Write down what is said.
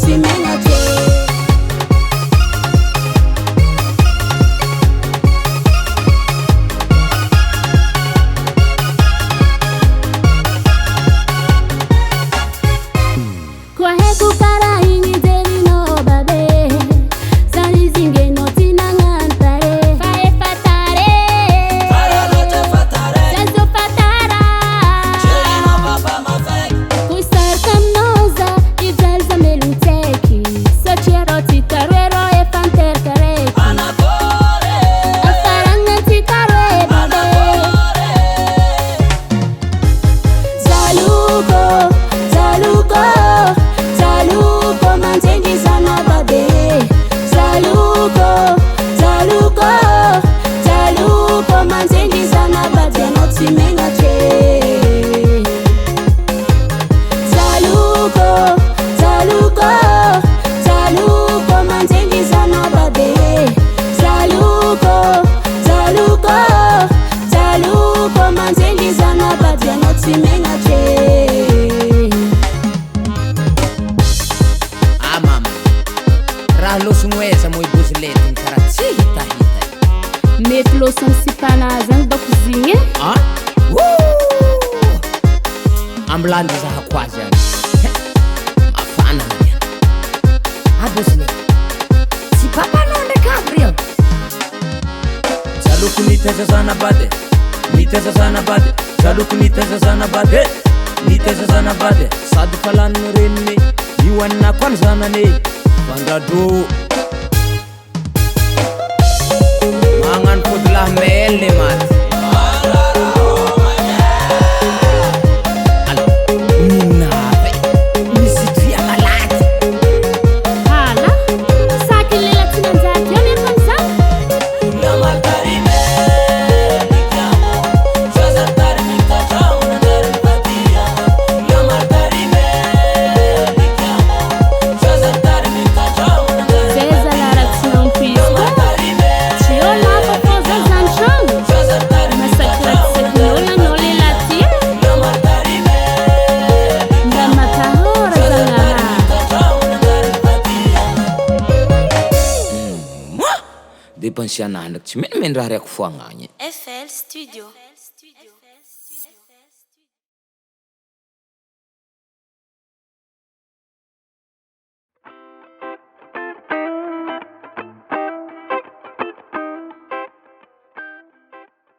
tsy megnatry koa haiko karaha igny jerinao babe zany izy ingenao ty nagnano tare fa efa tare zazo fatara koisaraka aminao za ijaly za melon-tsaiky satria rô ty taroe rô efa niteraka raiky afaragna ty taroe babe zaluko zaluko zaluko manzengy zana babe zaluko zaluko zaluko manzengy zana babe anao tsy megnatry zaluko zaluko zaluko manzengy zana babe zaluko zaluko zaluko manzengy zana babe anao tsy megnatry mama raha losognoeza moa iboziletiny karaha tsy hitahita mety losony sipana zany doko zigny ambilandy zahako azy any mafana any abozile tsy papanao ndraiky aby reo zaloko niteza zanabady niteza zanabady zaloko niteza zanabady niteza zanabady sady falaniny reniny ioanina koa ny zanane vandradro magnano fodilahy mel le maty minave misy tria malaty hala saky lela tsy nanjaky eo nefa amizany zay zalara tsy nampizy tsy eo lava fô za zany tragno masakirakisakin'olo anao lela ty mba matahora zagnaraha depensianahy ndraiky tsy menimeny raha raiky foagnagny FL Studio.